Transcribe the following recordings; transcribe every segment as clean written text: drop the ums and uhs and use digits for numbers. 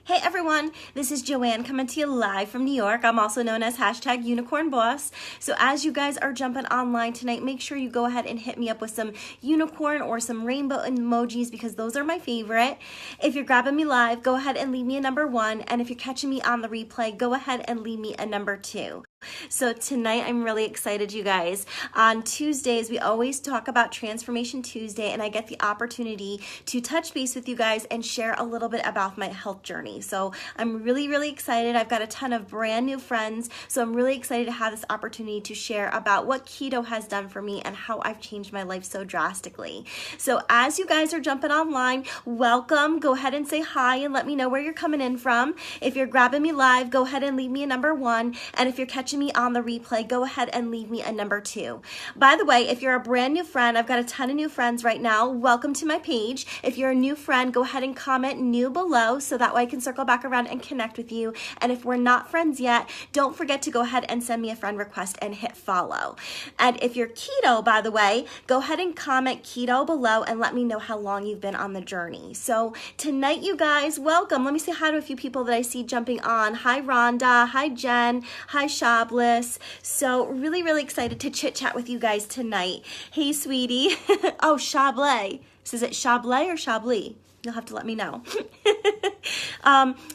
Hey everyone, this is Joanne coming to you live from New York. I'm also known as hashtag Unicorn Boss. So as you guys are jumping online tonight, make sure you go ahead and hit me up with some unicorn or some rainbow emojis because those are my favorite. If you're grabbing me live, go ahead and leave me a number 1. And if you're catching me on the replay, go ahead and leave me a number 2. So tonight I'm really excited, you guys. On Tuesdays, we always talk about Transformation Tuesday, and I get the opportunity to touch base with you guys and share a little bit about my health journey. So I'm really excited. I've got a ton of brand new friends, so I'm really excited to have this opportunity to share about what keto has done for me and how I've changed my life so drastically. So as you guys are jumping online, welcome. Go ahead and say hi and let me know where you're coming in from. If you're grabbing me live, go ahead and leave me a number 1. And if you're catching me on the replay, go ahead and leave me a number 2. By the way, if you're a brand new friend, I've got a ton of new friends right now. Welcome to my page. If you're a new friend, go ahead and comment new below so that way I can circle back around and connect with you. And if we're not friends yet, don't forget to go ahead and send me a friend request and hit follow. And if you're keto, by the way, go ahead and comment keto below and let me know how long you've been on the journey. So tonight, you guys, welcome. Let me say hi to a few people that I see jumping on. Hi, Rhonda. Hi, Jen. Hi, Shabliss. So really excited to chit chat with you guys tonight. Hey, sweetie. Oh, Chablais. So is it Chablais or Chablis? You'll have to let me know.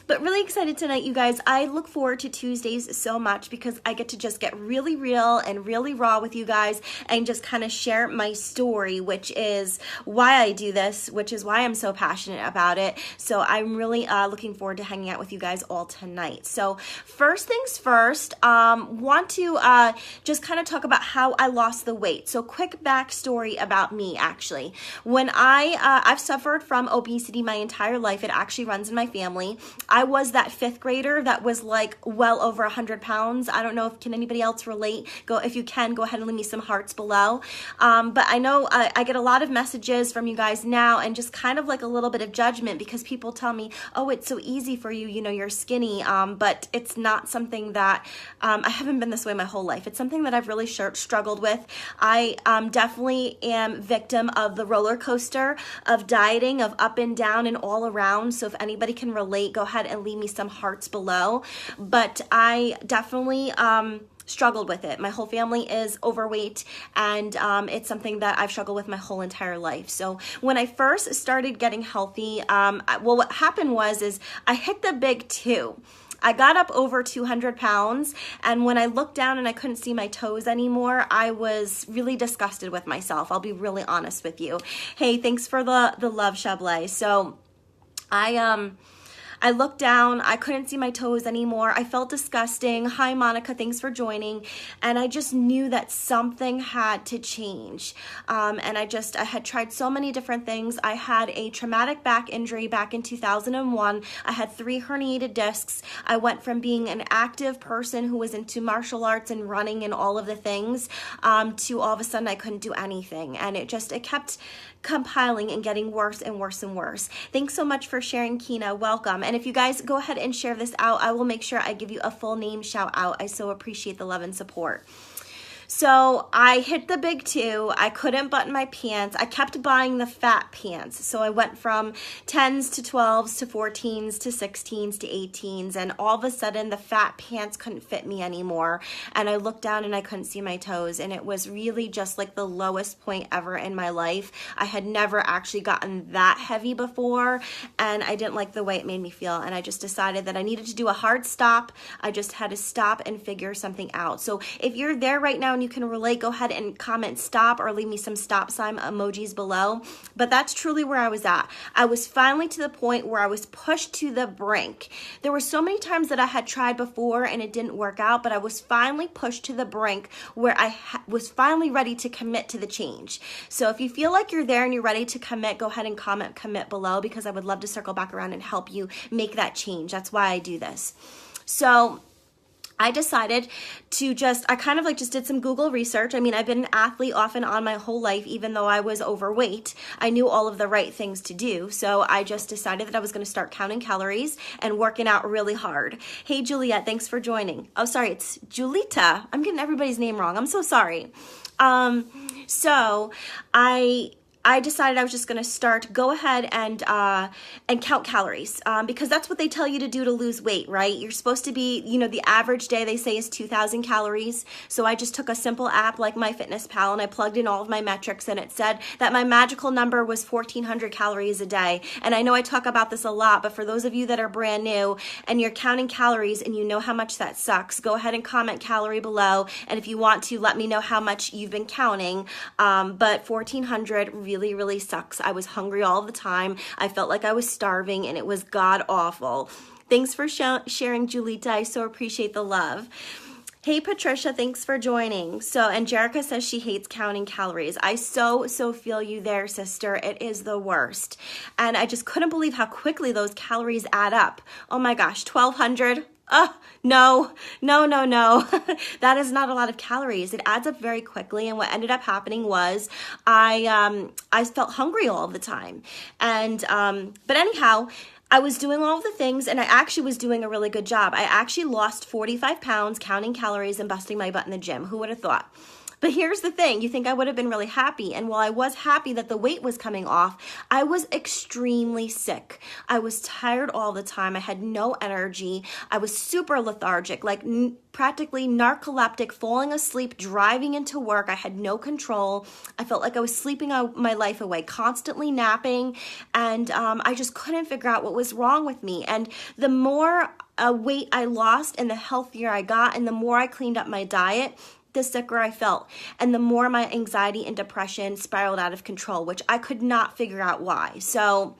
But really excited tonight, you guys. I look forward to Tuesdays so much because I get to just get really real and really raw with you guys and just kind of share my story, which is why I do this, which is why I'm so passionate about it. So I'm really looking forward to hanging out with you guys all tonight. So first things first, want to just kind of talk about how I lost the weight. So quick backstory about me, actually. When I've suffered from obesity my entire life. It actually runs in my family. I was that 5th grader that was like well over 100 pounds. I don't know if can anybody else relate. If you can, go ahead and leave me some hearts below. But I know I get a lot of messages from you guys now and just kind of like a little bit of judgment because people tell me, oh, it's so easy for you, you're skinny. But it's not something that I haven't been this way my whole life. It's something that I've really struggled with. I definitely am victim of the roller coaster of dieting, of up and down and all around. So if anybody can relate, go ahead and leave me some hearts below. But I definitely struggled with it. My whole family is overweight, and it's something that I've struggled with my whole entire life. So when I first started getting healthy, well, what happened is I hit the big 2. I got up over 200 pounds, and when I looked down and I couldn't see my toes anymore, I was really disgusted with myself. I'll be really honest with you. Hey, thanks for the love, Chablais. So I looked down, I couldn't see my toes anymore. I felt disgusting. Hi, Monica, thanks for joining. And I just knew that something had to change. And I had tried so many different things. I had a traumatic back injury back in 2001. I had 3 herniated discs. I went from being an active person who was into martial arts and running and all of the things to all of a sudden I couldn't do anything. And it kept compiling and getting worse and worse and worse. Thanks so much for sharing, Kina. Welcome. And if you guys go ahead and share this out, I will make sure I give you a full name shout out. I so appreciate the love and support. So I hit the big 2. I couldn't button my pants. I kept buying the fat pants. So I went from 10s to 12s to 14s to 16s to 18s. And all of a sudden the fat pants couldn't fit me anymore. And I looked down and I couldn't see my toes. And it was really just like the lowest point ever in my life. I had never actually gotten that heavy before. And I didn't like the way it made me feel. And I just decided that I needed to do a hard stop. I just had to stop and figure something out. So if you're there right now and you can relate, go ahead and comment stop or leave me some stop sign emojis below. But that's truly where I was at. I was finally to the point where I was pushed to the brink. There were so many times that I had tried before and it didn't work out, but I was finally pushed to the brink where I was finally ready to commit to the change. So if you feel like you're there and you're ready to commit, go ahead and comment commit below because I would love to circle back around and help you make that change. That's why I do this. So I decided to I kind of just did some Google research. I mean, I've been an athlete off and on my whole life, even though I was overweight. I knew all of the right things to do. So I just decided that I was going to start counting calories and working out really hard. Hey, Juliet, thanks for joining. Oh, sorry, it's Julita. I'm getting everybody's name wrong. I'm so sorry. So I I decided I was just going to go ahead and count calories, because that's what they tell you to do to lose weight, right? You're supposed to be, the average day they say is 2,000 calories. So I just took a simple app like MyFitnessPal and I plugged in all of my metrics, and it said that my magical number was 1,400 calories a day. And I know I talk about this a lot, but for those of you that are brand new and you're counting calories and you know how much that sucks, go ahead and comment calorie below. And if you want to, let me know how much you've been counting. But 1,400 really, really sucks. I was hungry all the time. I felt like I was starving and it was god awful. Thanks for sharing, Julita. I so appreciate the love. Hey, Patricia, thanks for joining. And Jerica says she hates counting calories. I so feel you there, sister. It is the worst. And I just couldn't believe how quickly those calories add up. Oh my gosh, 1,200? Oh, no. That is not a lot of calories. It adds up very quickly. And what ended up happening was I felt hungry all the time. But anyhow, I was doing all the things, and I actually was doing a really good job. I actually lost 45 pounds counting calories and busting my butt in the gym. Who would have thought? But here's the thing. You think I would have been really happy. And while I was happy that the weight was coming off, I was extremely sick. I was tired all the time. I had no energy. I was super lethargic, like practically narcoleptic, falling asleep, driving into work. I had no control. I felt like I was sleeping my life away, constantly napping. And I just couldn't figure out what was wrong with me. And the more weight I lost and the healthier I got and the more I cleaned up my diet, the sicker I felt, and the more my anxiety and depression spiraled out of control, which I could not figure out why. So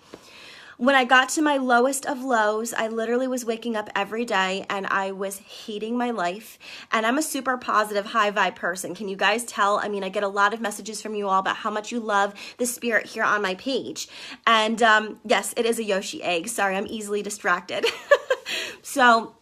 when I got to my lowest of lows, I literally was waking up every day and I was hating my life. And I'm a super positive, high vibe person. Can you guys tell? I mean, I get a lot of messages from you all about how much you love the spirit here on my page. And yes, it is a Yoshi egg. Sorry, I'm easily distracted. So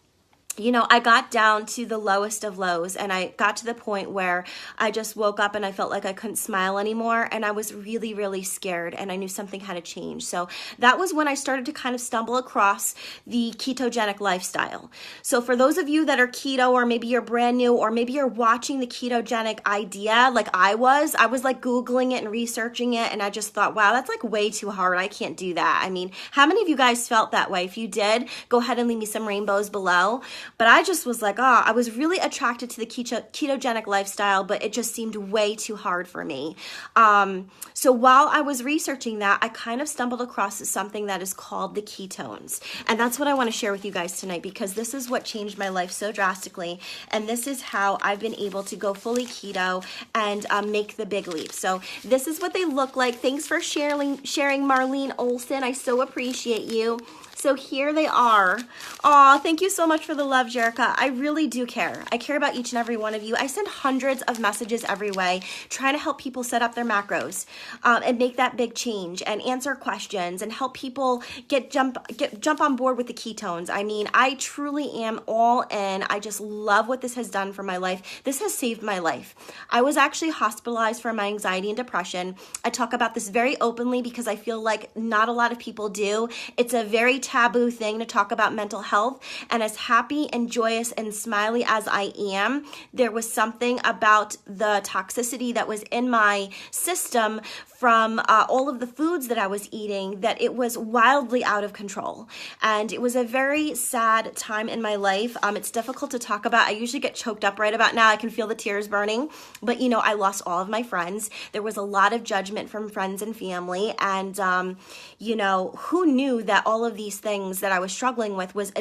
I got down to the lowest of lows, and I got to the point where I just woke up and I felt like I couldn't smile anymore, and I was really, really scared, and I knew something had to change. So that was when I started to kind of stumble across the ketogenic lifestyle. So for those of you that are keto, or maybe you're brand new, or maybe you're watching the ketogenic idea like I was like Googling it and researching it, and I just thought, wow, that's like way too hard. I can't do that. I mean, how many of you guys felt that way? If you did, go ahead and leave me some rainbows below. But I just was like, I was really attracted to the ketogenic lifestyle, but it just seemed way too hard for me. So while I was researching that, I kind of stumbled across something that is called the ketones. And that's what I want to share with you guys tonight, because this is what changed my life so drastically. And this is how I've been able to go fully keto and make the big leap. So this is what they look like. Thanks for sharing, Marlene Olson. I so appreciate you. So here they are. Aw, thank you so much for the love, Jerica. I really do care. I care about each and every one of you. I send hundreds of messages every way trying to help people set up their macros and make that big change and answer questions and help people jump on board with the ketones. I mean, I truly am all in. I just love what this has done for my life. This has saved my life. I was actually hospitalized for my anxiety and depression. I talk about this very openly because I feel like not a lot of people do. It's a very taboo thing to talk about mental health, and as happy and joyous and smiley as I am, there was something about the toxicity that was in my system from all of the foods that I was eating that it was wildly out of control. And it was a very sad time in my life. It's difficult to talk about. I usually get choked up right about now. I can feel the tears burning. But I lost all of my friends. There was a lot of judgment from friends and family. And, who knew that all of these things that I was struggling with was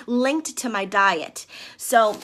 linked to my diet. So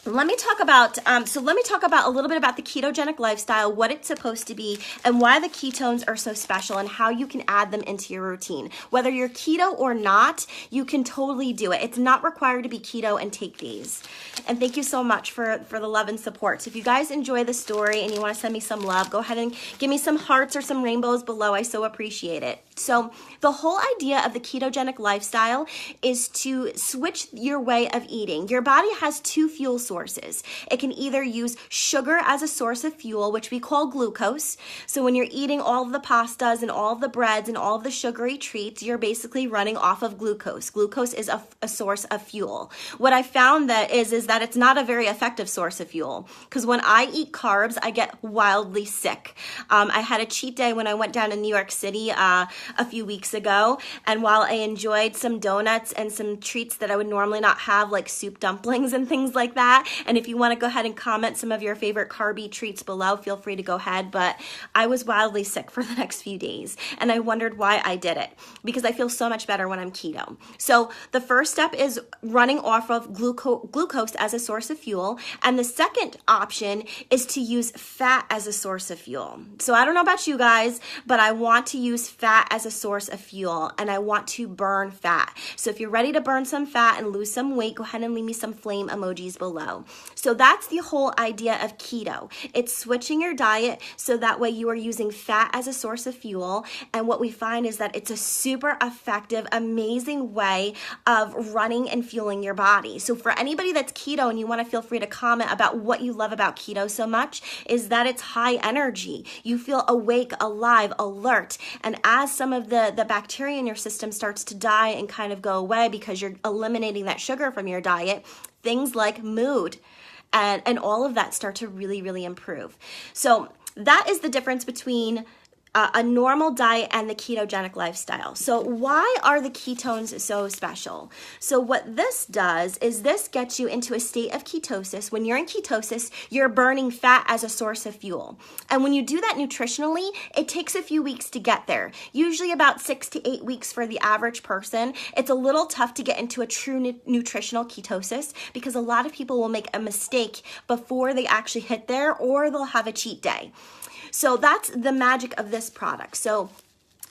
let me talk about a little bit about the ketogenic lifestyle, what it's supposed to be, and why the ketones are so special, and how you can add them into your routine. Whether you're keto or not, you can totally do it. It's not required to be keto and take these. And thank you so much for the love and support. So if you guys enjoy the story and you want to send me some love, go ahead and give me some hearts or some rainbows below. I so appreciate it. So the whole idea of the ketogenic lifestyle is to switch your way of eating. Your body has two fuel sources. sources. It can either use sugar as a source of fuel, which we call glucose. So when you're eating all of the pastas and all of the breads and all of the sugary treats, you're basically running off of glucose. Glucose is a source of fuel. What I found that is that it's not a very effective source of fuel, because when I eat carbs, I get wildly sick. I had a cheat day when I went down to New York City a few weeks ago, and while I enjoyed some donuts and some treats that I would normally not have, like soup dumplings and things like that, and if you want to go ahead and comment some of your favorite carby treats below, feel free to go ahead, but I was wildly sick for the next few days, and I wondered why I did it, because I feel so much better when I'm keto. So the first step is running off of glucose as a source of fuel, and the second option is to use fat as a source of fuel. So I don't know about you guys, but I want to use fat as a source of fuel, and I want to burn fat. So if you're ready to burn some fat and lose some weight, go ahead and leave me some flame emojis below. So that's the whole idea of keto. It's switching your diet so that way you are using fat as a source of fuel, and what we find is that it's a super effective, amazing way of running and fueling your body. So for anybody that's keto and you want to, feel free to comment about what you love about keto so much, is that it's high energy. You feel awake, alive, alert, and as some of the bacteria in your system starts to die and kind of go away because you're eliminating that sugar from your diet, things like mood and all of that start to really, really improve. So that is the difference between a normal diet and the ketogenic lifestyle. So why are the ketones so special? So what this does is this gets you into a state of ketosis. When you're in ketosis, you're burning fat as a source of fuel. And when you do that nutritionally, it takes a few weeks to get there. Usually about 6 to 8 weeks for the average person. It's a little tough to get into a true nutritional ketosis because a lot of people will make a mistake before they actually hit there, or they'll have a cheat day. So that's the magic of this product. So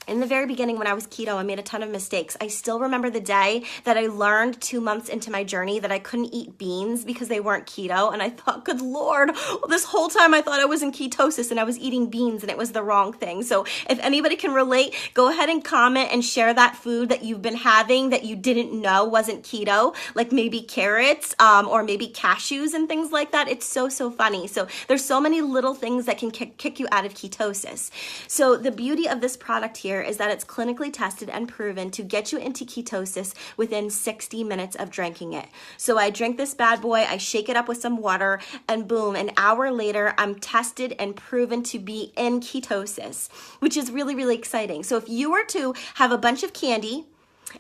in the very beginning when I was keto, I made a ton of mistakes. I still remember the day that I learned 2 months into my journey that I couldn't eat beans because they weren't keto. And I thought, good Lord, this whole time I thought I was in ketosis and I was eating beans and it was the wrong thing. So if anybody can relate, go ahead and comment and share that food that you've been having that you didn't know wasn't keto, like maybe carrots or maybe cashews and things like that. It's so funny. So there's so many little things that can kick you out of ketosis. So the beauty of this product here is that it's clinically tested and proven to get you into ketosis within 60 minutes of drinking it. So I drink this bad boy, I shake it up with some water, and boom, an hour later, I'm tested and proven to be in ketosis, which is really, really exciting. So if you were to have a bunch of candy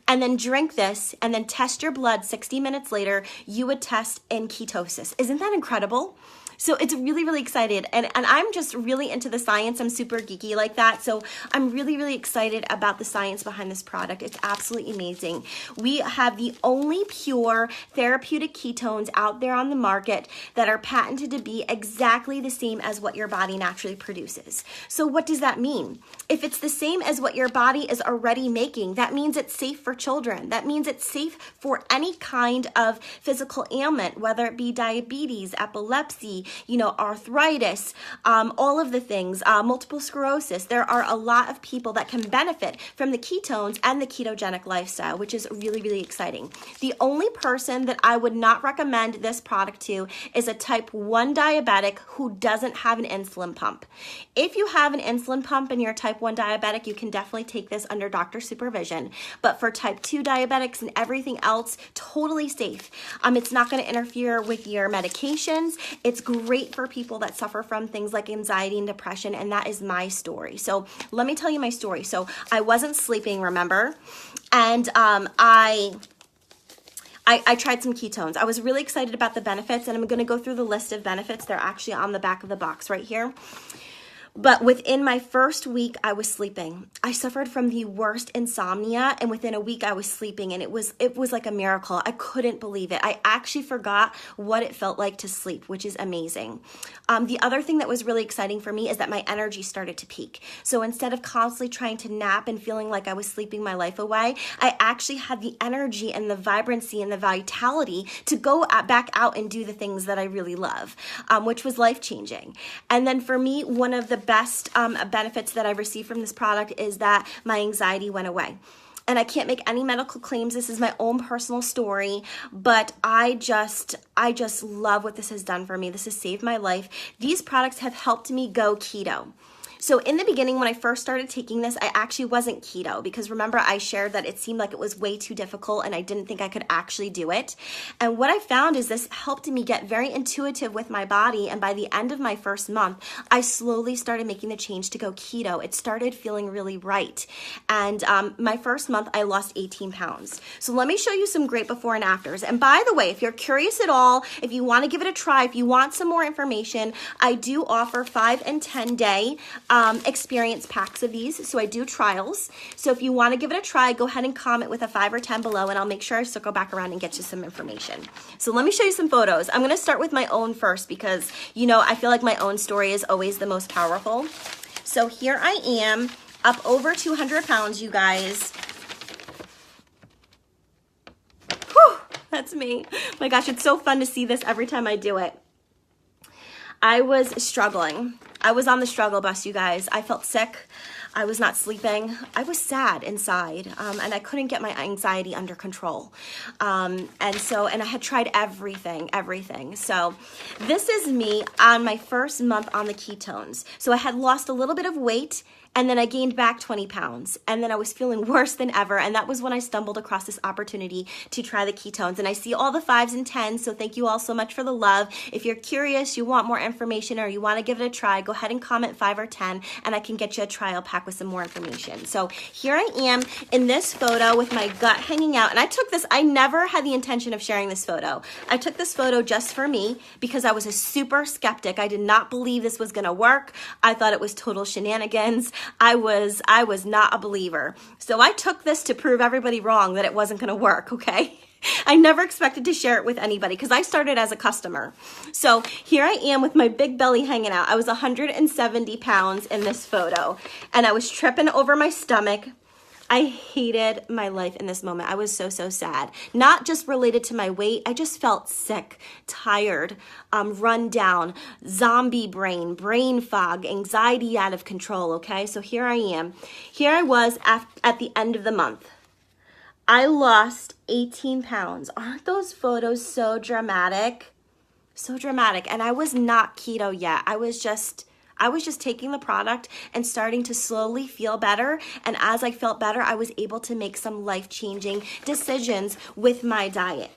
and then drink this and then test your blood 60 minutes later, you would test in ketosis. Isn't that incredible? So it's really, really excited. And I'm just really into the science. I'm super geeky like that. So I'm really, really excited about the science behind this product. It's absolutely amazing. We have the only pure therapeutic ketones out there on the market that are patented to be exactly the same as what your body naturally produces. So what does that mean? If it's the same as what your body is already making, that means it's safe for children. That means it's safe for any kind of physical ailment, whether it be diabetes, epilepsy, arthritis, all of the things, multiple sclerosis. There are a lot of people that can benefit from the ketones and the ketogenic lifestyle, which is really, really exciting. The only person that I would not recommend this product to is a type 1 diabetic who doesn't have an insulin pump. If you have an insulin pump and you're a type 1 diabetic, you can definitely take this under doctor supervision. But for type 2 diabetics and everything else, totally safe. It's not going to interfere with your medications. It's great for people that suffer from things like anxiety and depression, and that is my story. So let me tell you my story. So I wasn't sleeping, remember? And I tried some ketones. I was really excited about the benefits, and I'm going to go through the list of benefits. They're actually on the back of the box right here. But within my first week, I was sleeping. I suffered from the worst insomnia, and within a week I was sleeping, and it was like a miracle. I couldn't believe it. I actually forgot what it felt like to sleep, which is amazing. The other thing that was really exciting for me is that my energy started to peak. So instead of constantly trying to nap and feeling like I was sleeping my life away, I actually had the energy and the vibrancy and the vitality to go back out and do the things that I really love, which was life-changing. And then for me, one of the best benefits that I received from this product is that my anxiety went away. and I can't make any medical claims. This is my own personal story, but I just love what this has done for me. This has saved my life. These products have helped me go keto. So in the beginning, when I first started taking this, I actually wasn't keto because remember I shared that it seemed like it was way too difficult and I didn't think I could actually do it. And what I found is this helped me get very intuitive with my body. And by the end of my first month, I slowly started making the change to go keto. It started feeling really right. And my first month, I lost 18 pounds. So let me show you some great before and afters. And by the way, if you're curious at all, if you want to give it a try, if you want some more information, I do offer 5 and 10 day experience packs of these. So I do trials. So if you want to give it a try, go ahead and comment with a 5 or 10 below and I'll make sure I circle back around and get you some information. So let me show you some photos. I'm going to start with my own first because, you know, I feel like my own story is always the most powerful. So here I am, up over 200 pounds, you guys. Whew, that's me. My gosh, it's so fun to see this every time I do it. I was struggling. I was on the struggle bus, you guys. I felt sick. I was not sleeping. I was sad inside, and I couldn't get my anxiety under control. And I had tried everything. So this is me on my first month on the ketones. So I had lost a little bit of weight, and then I gained back 20 pounds. And then I was feeling worse than ever. And that was when I stumbled across this opportunity to try the ketones. And I see all the 5s and 10s. So thank you all so much for the love. If you're curious, you want more information, or you want to give it a try, go ahead and comment 5 or 10, and I can get you a trial pack with some more information. So here I am in this photo with my gut hanging out. And I took this, I never had the intention of sharing this photo. I took this photo just for me because I was a super skeptic. I did not believe this was going to work. I thought it was total shenanigans. I was not a believer. So I took this to prove everybody wrong that it wasn't going to work, okay? I never expected to share it with anybody because I started as a customer. So here I am with my big belly hanging out. I was 170 pounds in this photo, and I was tripping over my stomach. I hated my life in this moment. I was so sad. Not just related to my weight. I just felt sick, tired, run down, zombie brain fog, anxiety out of control, okay? So here I am. Here I was at the end of the month. I lost 18 pounds. Aren't those photos so dramatic? So dramatic. And I was not keto yet. I was just taking the product and starting to slowly feel better. And as I felt better, I was able to make some life-changing decisions with my diet.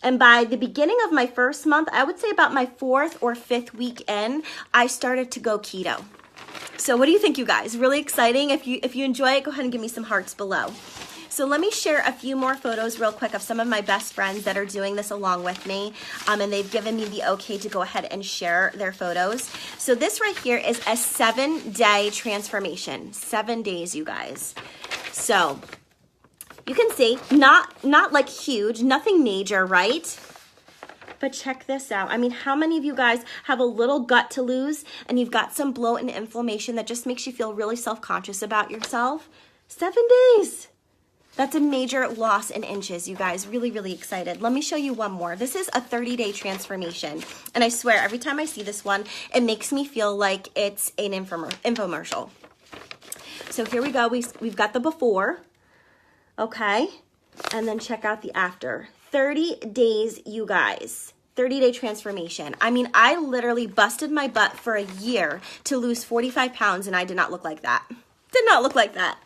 And by the beginning of my first month, I would say about my 4th or 5th week in, I started to go keto. So what do you think, you guys? Really exciting. If you enjoy it, go ahead and give me some hearts below. So let me share a few more photos real quick of some of my best friends that are doing this along with me. And they've given me the okay to go ahead and share their photos. So this right here is a 7-day transformation. 7 days, you guys. So you can see, not like huge, nothing major, right? But check this out. I mean, how many of you guys have a little gut to lose and you've got some bloat and inflammation that just makes you feel really self-conscious about yourself? 7 days. That's a major loss in inches, you guys. Really excited. Let me show you one more. This is a 30-day transformation. And I swear, every time I see this one, it makes me feel like it's an infomercial. So here we go. We've got the before, okay? And then check out the after. 30 days, you guys. 30-day transformation. I mean, I literally busted my butt for a year to lose 45 pounds, and I did not look like that. Did not look like that.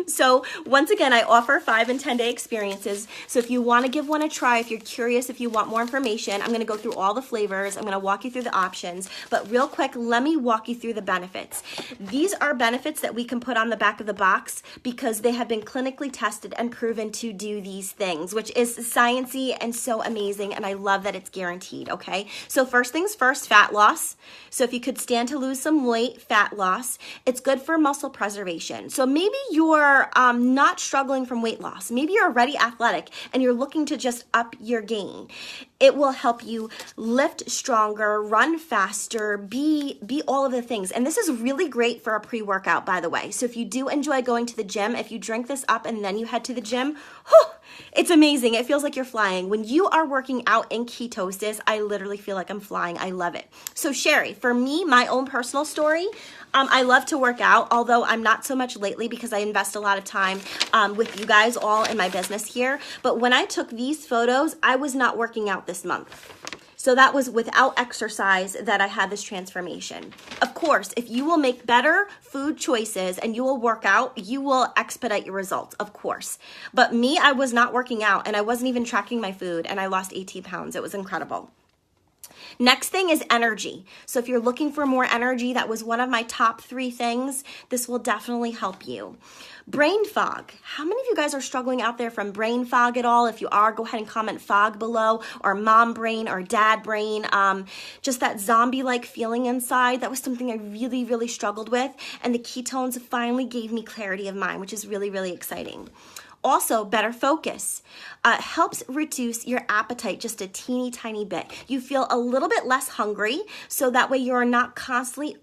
So once again, I offer 5 and 10 day experiences. So if you want to give one a try, if you're curious, if you want more information, I'm going to go through all the flavors. I'm going to walk you through the options. But real quick, let me walk you through the benefits. These are benefits that we can put on the back of the box because they have been clinically tested and proven to do these things, which is sciencey and so amazing. And I love that it's guaranteed, okay? So first things first, fat loss. So if you could stand to lose some weight, fat loss. It's good for muscle preservation. So maybe you're not struggling from weight loss. Maybe you're already athletic and you're looking to just up your gain. It will help you lift stronger, run faster, be all of the things. And this is really great for a pre-workout, by the way. So if you do enjoy going to the gym, if you drink this up and then you head to the gym, it's amazing. It feels like you're flying. When you are working out in ketosis, I literally feel like I'm flying. I love it. So Sherry, for me, my own personal story, I love to work out, although I'm not so much lately because I invest a lot of time with you guys all in my business here. But when I took these photos, I was not working out this month. So that was without exercise that I had this transformation. Of course, if you will make better food choices and you will work out, you will expedite your results, of course. But me, I was not working out and I wasn't even tracking my food and I lost 18 pounds. It was incredible. Next thing is energy. So if you're looking for more energy, that was one of my top 3 things. This will definitely help you. Brain fog. How many of you guys are struggling out there from brain fog at all? If you are, go ahead and comment fog below, or mom brain or dad brain. Just that zombie-like feeling inside. That was something I really, really struggled with. And the ketones finally gave me clarity of mind, which is really, really exciting. Also, better focus helps reduce your appetite just a teeny tiny bit. You feel a little bit less hungry, so that way you're not constantly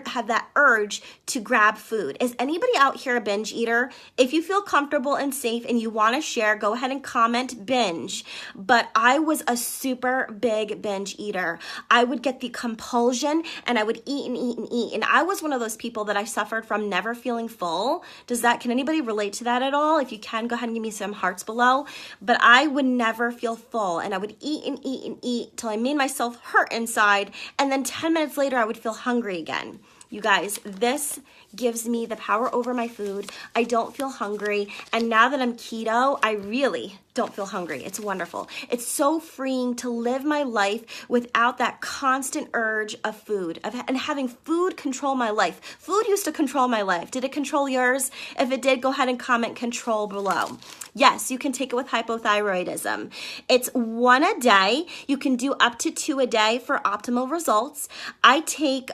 have that urge to grab food. Is anybody out here a binge eater? If you feel comfortable and safe and you want to share, go ahead and comment binge. But I was a super big binge eater. I would get the compulsion and I would eat and eat and eat. And I was one of those people that I suffered from never feeling full. Can anybody relate to that at all? If you can, go ahead and give me some hearts below. But I would never feel full and I would eat and eat and eat till I made myself hurt inside. And then 10 minutes later, I would feel hungry again. You guys, this gives me the power over my food. I don't feel hungry. And now that I'm keto, I really don't feel hungry. It's wonderful. It's so freeing to live my life without that constant urge of food and having food control my life. Food used to control my life. Did it control yours? If it did, go ahead and comment control below. Yes, you can take it with hypothyroidism. It's 1 a day. You can do up to 2 a day for optimal results. I take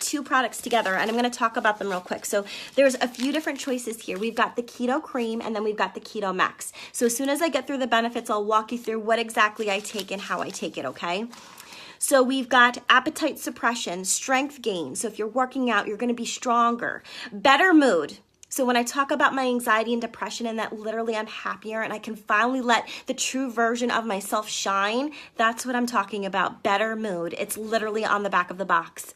2 products together and I'm going to talk about them real quick. So there's a few different choices here. We've got the Keto Cream and then we've got the Keto Max. So as soon as I get through the benefits, I'll walk you through what exactly I take and how I take it, okay? So we've got appetite suppression, strength gain. So if you're working out, you're going to be stronger. Better mood. So when I talk about my anxiety and depression and that literally I'm happier and I can finally let the true version of myself shine, that's what I'm talking about. Better mood. It's literally on the back of the box.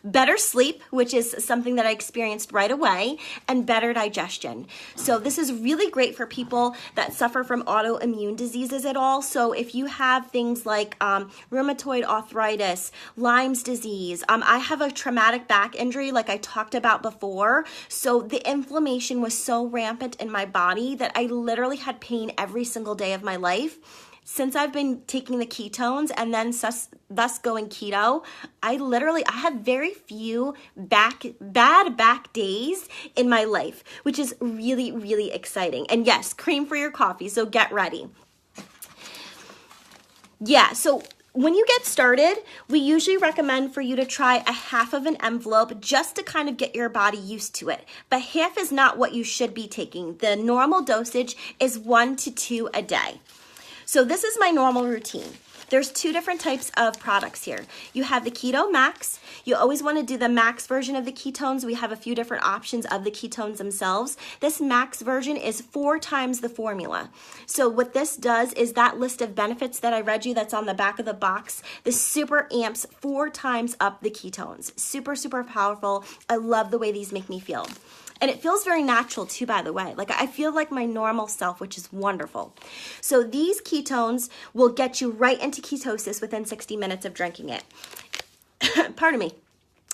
Better sleep, which is something that I experienced right away, and better digestion. So this is really great for people that suffer from autoimmune diseases at all. So if you have things like rheumatoid arthritis, Lyme's disease, I have a traumatic back injury like I talked about before. So the inflammation was so rampant in my body that I literally had pain every single day of my life. Since I've been taking the ketones and then thus going keto, I have very few bad back days in my life, which is really, really exciting. And yes, cream for your coffee, so get ready. Yeah, so when you get started, we usually recommend for you to try a half of an envelope just to kind of get your body used to it. But half is not what you should be taking. The normal dosage is 1 to 2 a day. So this is my normal routine. There's 2 different types of products here. You have the Keto Max. You always want to do the max version of the ketones. We have a few different options of the ketones themselves. This max version is 4 times the formula. So what this does is that list of benefits that I read you that's on the back of the box, this super amps 4 times up the ketones. Super, super powerful. I love the way these make me feel. And it feels very natural too, by the way. Like I feel like my normal self, which is wonderful. So these ketones will get you right into ketosis within 60 minutes of drinking it. Pardon me.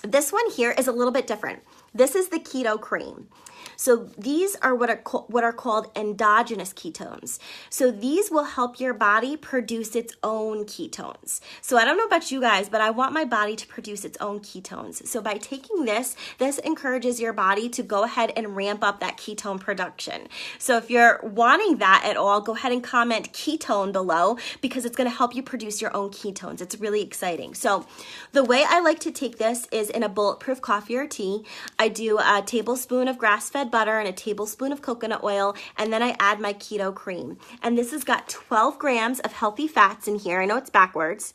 This one here is a little bit different. This is the Keto Cream. So these are what are called endogenous ketones. So these will help your body produce its own ketones. So I don't know about you guys, but I want my body to produce its own ketones. So by taking this encourages your body to go ahead and ramp up that ketone production. So if you're wanting that at all, go ahead and comment ketone below because it's going to help you produce your own ketones. It's really exciting. So the way I like to take this is in a bulletproof coffee or tea. I do a tablespoon of grass-fed butter and a tablespoon of coconut oil, and then I add my Keto Cream. And this has got 12 grams of healthy fats in here. I know it's backwards.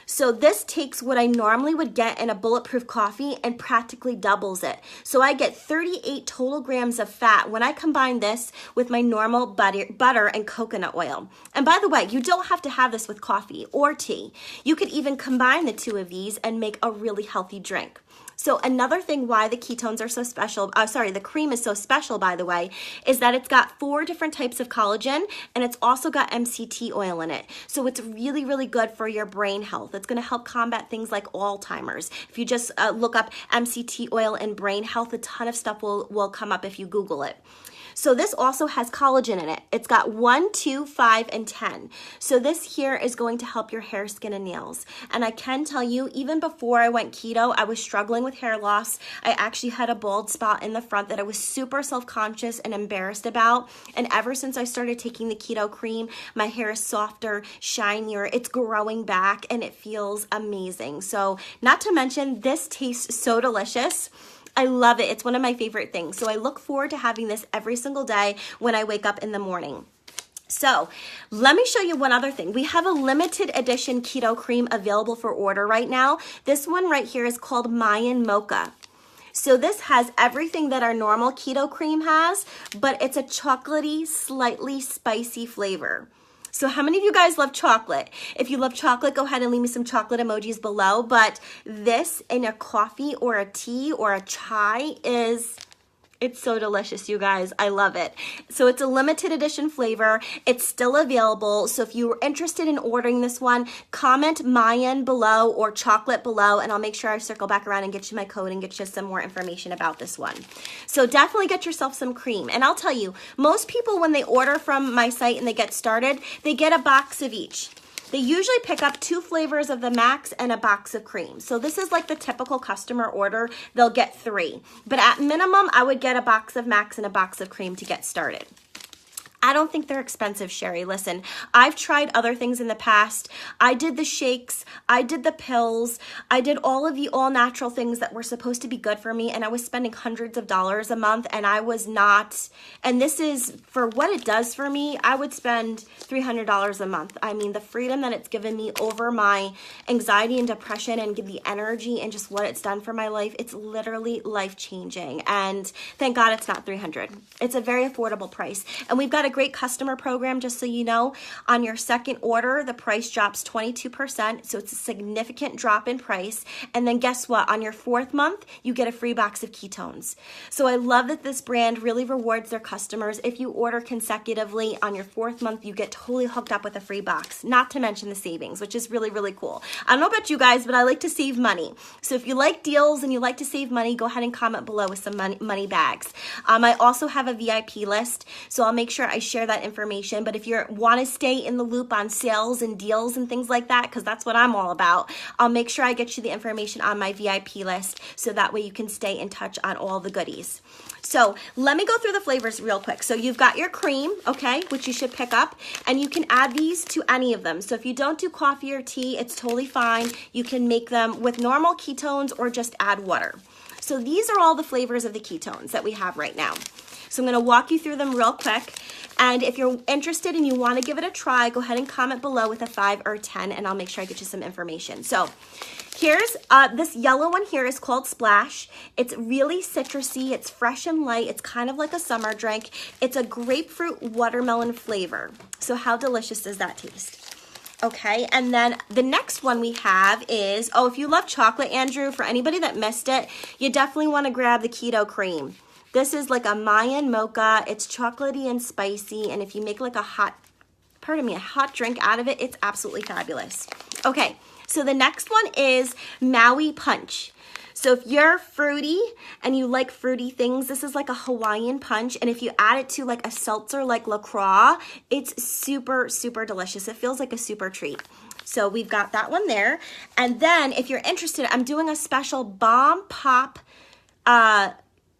So this takes what I normally would get in a bulletproof coffee and practically doubles it. So I get 38 total grams of fat when I combine this with my normal butter and coconut oil. And by the way, you don't have to have this with coffee or tea. You could even combine the two of these and make a really healthy drink. So another thing why the ketones are so special, the cream is so special, by the way, is that it's got 4 different types of collagen, and it's also got MCT oil in it. So it's really, really good for your brain health. It's going to help combat things like Alzheimer's. If you just look up MCT oil and brain health, a ton of stuff will come up if you Google it. So this also has collagen in it. It's got 1, 2, 5, and 10. So this here is going to help your hair, skin, and nails. And I can tell you, even before I went keto, I was struggling with hair loss. I actually had a bald spot in the front that I was super self-conscious and embarrassed about. And ever since I started taking the keto cream, my hair is softer, shinier, it's growing back, and it feels amazing. So not to mention, this tastes so delicious. I love it. It's one of my favorite things. So I look forward to having this every single day when I wake up in the morning. So let me show you one other thing. We have a limited edition keto cream available for order right now. This one right here is called Mayan Mocha. So this has everything that our normal keto cream has, but it's a chocolatey, slightly spicy flavor. So how many of you guys love chocolate? If you love chocolate, go ahead and leave me some chocolate emojis below. But this in a coffee or a tea or a chai it's so delicious, you guys. I love it. So it's a limited edition flavor. It's still available. So if you were interested in ordering this one, comment Mayan below or chocolate below, and I'll make sure I circle back around and get you my code and get you some more information about this one. So definitely get yourself some cream. And I'll tell you, most people when they order from my site and they get started, they get a box of each. They usually pick up 2 flavors of the Max and a box of cream. So this is like the typical customer order. They'll get 3. But at minimum, I would get a box of Max and a box of cream to get started. I don't think they're expensive, Sherry. Listen, I've tried other things in the past. I did the shakes, I did the pills, I did all of the all-natural things that were supposed to be good for me, and I was spending hundreds of dollars a month, and I was not, and this is, for what it does for me, I would spend $300 a month. I mean, the freedom that it's given me over my anxiety and depression and the energy and just what it's done for my life, it's literally life-changing, and thank God it's not $300. It's a very affordable price, and we've got a great customer program, just so you know. On your second order, the price drops 22%, so it's a significant drop in price. And then guess what? On your 4th month, you get a free box of ketones. So I love that this brand really rewards their customers. If you order consecutively, on your 4th month, you get totally hooked up with a free box, not to mention the savings, which is really, really cool. I don't know about you guys, but I like to save money. So if you like deals and you like to save money, go ahead and comment below with some money bags. I also have a VIP list, so I'll make sure I share that information. But if you want to stay in the loop on sales and deals and things like that, because that's what I'm all about, I'll make sure I get you the information on my VIP list so that way you can stay in touch on all the goodies. So let me go through the flavors real quick. So you've got your cream, okay, which you should pick up, and you can add these to any of them. So if you don't do coffee or tea, it's totally fine. You can make them with normal ketones or just add water. So these are all the flavors of the ketones that we have right now. So I'm going to walk you through them real quick. And if you're interested and you want to give it a try, go ahead and comment below with a 5 or 10, and I'll make sure I get you some information. So here's this yellow one here is called Splash. It's really citrusy. It's fresh and light. It's kind of like a summer drink. It's a grapefruit watermelon flavor. So how delicious does that taste? Okay, and then the next one we have is, oh, if you love chocolate, Andrew, for anybody that missed it, you definitely want to grab the keto cream. This is like a Mayan Mocha. It's chocolatey and spicy, and if you make like a hot drink out of it, it's absolutely fabulous. Okay, so the next one is Maui Punch. So if you're fruity and you like fruity things, this is like a Hawaiian punch, and if you add it to like a seltzer like LaCroix, it's super, super delicious. It feels like a super treat. So we've got that one there. And then if you're interested, I'm doing a special Bomb Pop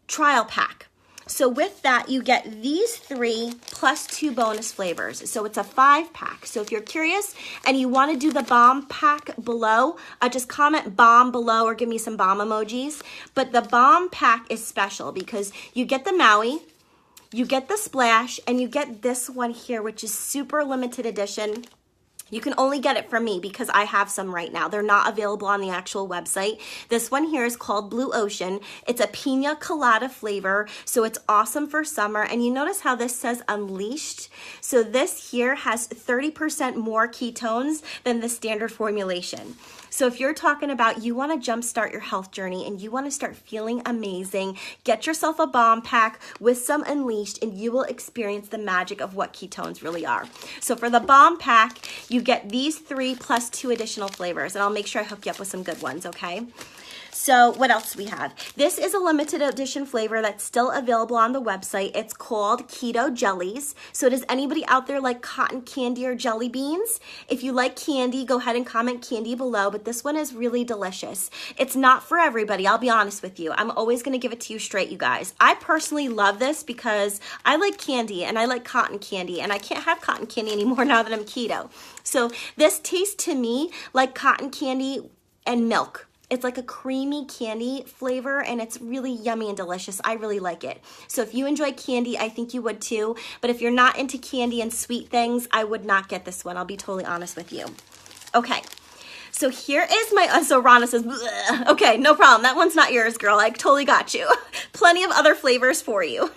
trial pack. So with that, you get these 3 plus 2 bonus flavors. So it's a 5-pack. So if you're curious and you want to do the bomb pack below, just comment bomb below or give me some bomb emojis. But the bomb pack is special because you get the Maui, you get the Splash, and you get this one here, which is super limited edition. You can only get it from me because I have some right now. They're not available on the actual website. This one here is called Blue Ocean. It's a pina colada flavor, so it's awesome for summer. And you notice how this says unleashed? So this here has 30% more ketones than the standard formulation. So if you're talking about you want to jumpstart your health journey and you want to start feeling amazing, get yourself a bomb pack with some Unleashed and you will experience the magic of what ketones really are. So for the bomb pack, you get these 3 plus 2 additional flavors, and I'll make sure I hook you up with some good ones, okay? So what else do we have? This is a limited edition flavor that's still available on the website. It's called Keto Jellies. So does anybody out there like cotton candy or jelly beans? If you like candy, go ahead and comment candy below, but this one is really delicious. It's not for everybody, I'll be honest with you. I'm always gonna give it to you straight, you guys. I personally love this because I like candy and I like cotton candy, and I can't have cotton candy anymore now that I'm keto. So this tastes to me like cotton candy and milk. It's like a creamy candy flavor, and it's really yummy and delicious. I really like it. So if you enjoy candy, I think you would too. But if you're not into candy and sweet things, I would not get this one. I'll be totally honest with you. Okay. So here is my, so Rana says, bleh. Okay, no problem. That one's not yours, girl. I totally got you. Plenty of other flavors for you.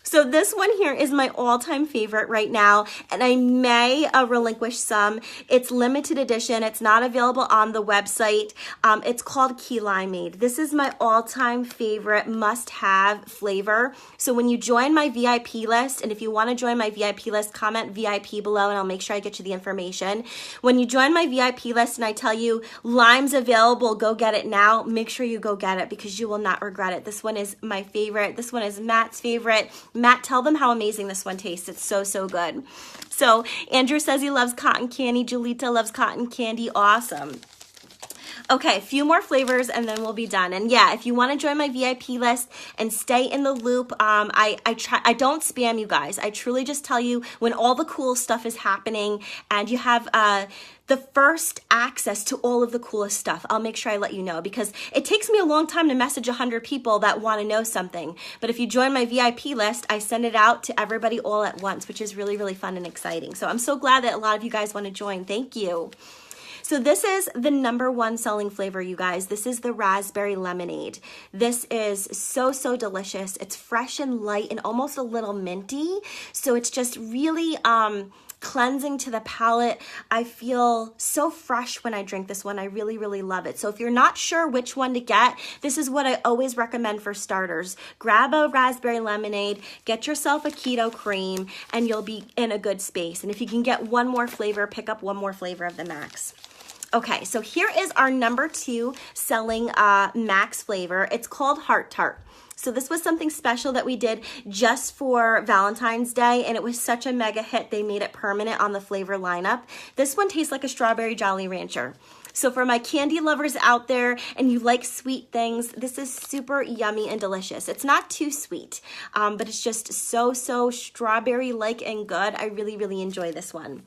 So this one here is my all-time favorite right now, and I may relinquish some. It's limited edition. It's not available on the website. It's called Key Limeade. This is my all-time favorite must-have flavor. So when you join my VIP list, and if you want to join my VIP list, comment VIP below, and I'll make sure I get you the information. When you join my VIP list and I tell you lime's available, go get it now, make sure you go get it because you will not regret it. This one is my favorite. This one is Matt's favorite. Matt, tell them how amazing this one tastes. It's so, so good. So Andrew says he loves cotton candy. Julita loves cotton candy. Awesome. Okay, a few more flavors and then we'll be done. And yeah, if you want to join my VIP list and stay in the loop, I don't spam you guys. I truly just tell you when all the cool stuff is happening, and you have the first access to all of the coolest stuff. I'll make sure I let you know because it takes me a long time to message 100 people that want to know something. But if you join my VIP list, I send it out to everybody all at once, which is really, really fun and exciting. So I'm so glad that a lot of you guys want to join. Thank you. So this is the #1 selling flavor, you guys. This is the raspberry lemonade. This is so, so delicious. It's fresh and light and almost a little minty. So it's just really cleansing to the palate. I feel so fresh when I drink this one. I really, really love it. So if you're not sure which one to get, this is what I always recommend for starters. Grab a raspberry lemonade, get yourself a keto cream, and you'll be in a good space. And if you can get one more flavor, pick up one more flavor of the Max. Okay, so here is our #2 selling Max flavor. It's called Heart Tart. So this was something special that we did just for Valentine's Day, and it was such a mega hit, they made it permanent on the flavor lineup. This one tastes like a strawberry Jolly Rancher. So for my candy lovers out there and you like sweet things, this is super yummy and delicious. It's not too sweet, but it's just so, so strawberry-like and good. I really, really enjoy this one.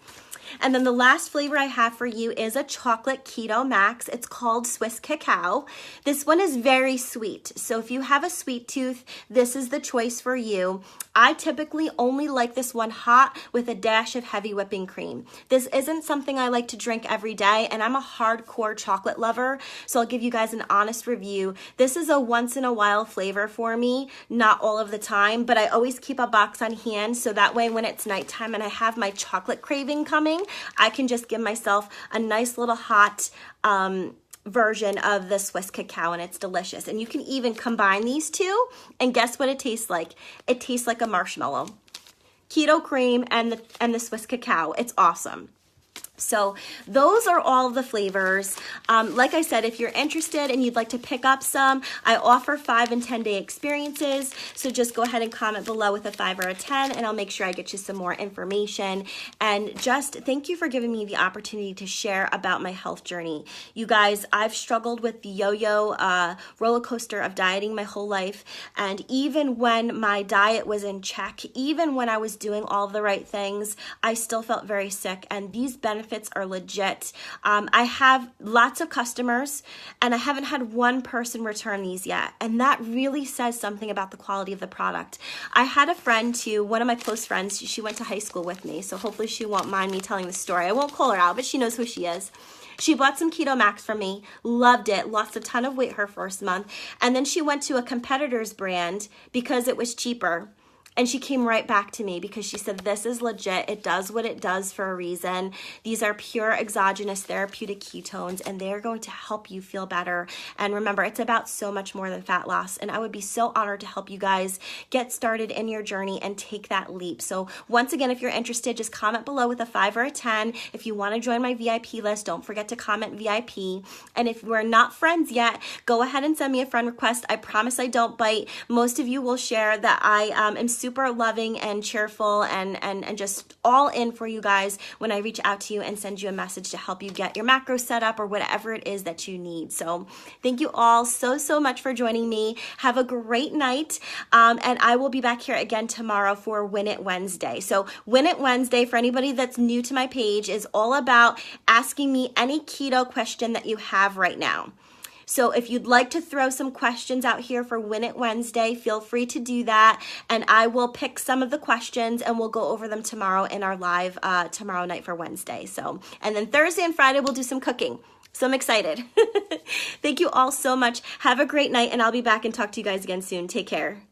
And then the last flavor I have for you is a chocolate keto Max. It's called Swiss Cacao. This one is very sweet. So if you have a sweet tooth, this is the choice for you. I typically only like this one hot with a dash of heavy whipping cream. This isn't something I like to drink every day, and I'm a hardcore chocolate lover, so I'll give you guys an honest review. This is a once in a while flavor for me, not all of the time, but I always keep a box on hand so that way when it's nighttime and I have my chocolate craving coming, I can just give myself a nice little hot version of the Swiss Cacao, and it's delicious. And you can even combine these two, and guess what it tastes like? It tastes like a marshmallow. Keto cream and the Swiss Cacao. It's awesome. So those are all the flavors. Like I said, if you're interested and you'd like to pick up some, I offer 5 and 10 day experiences. So just go ahead and comment below with a 5 or a 10 and I'll make sure I get you some more information. And just thank you for giving me the opportunity to share about my health journey. You guys, I've struggled with the yo-yo roller coaster of dieting my whole life. And even when my diet was in check, even when I was doing all the right things, I still felt very sick. And these benefits benefits are legit. I have lots of customers, and I haven't had one person return these yet. And that really says something about the quality of the product. I had a friend too, one of my close friends, she went to high school with me, so hopefully she won't mind me telling the story. I won't call her out, but she knows who she is. She bought some Keto Max from me, loved it, lost a ton of weight her first month, and then she went to a competitor's brand because it was cheaper. And she came right back to me because she said, this is legit. It does what it does for a reason. These are pure exogenous therapeutic ketones, and they're going to help you feel better. And remember, it's about so much more than fat loss. And I would be so honored to help you guys get started in your journey and take that leap. So once again, if you're interested, just comment below with a 5 or a 10. If you want to join my VIP list, don't forget to comment VIP. And if we're not friends yet, go ahead and send me a friend request. I promise I don't bite. Most of you will share that I am super loving and cheerful and just all in for you guys when I reach out to you and send you a message to help you get your macros set up or whatever it is that you need. So thank you all so much for joining me. Have a great night. And I will be back here again tomorrow for Win It Wednesday. So Win It Wednesday, for anybody that's new to my page, is all about asking me any keto question that you have right now. So if you'd like to throw some questions out here for Win It Wednesday, feel free to do that. And I will pick some of the questions and we'll go over them tomorrow in our live tomorrow night for Wednesday. So, and then Thursday and Friday, we'll do some cooking. So I'm excited. Thank you all so much. Have a great night, and I'll be back and talk to you guys again soon. Take care.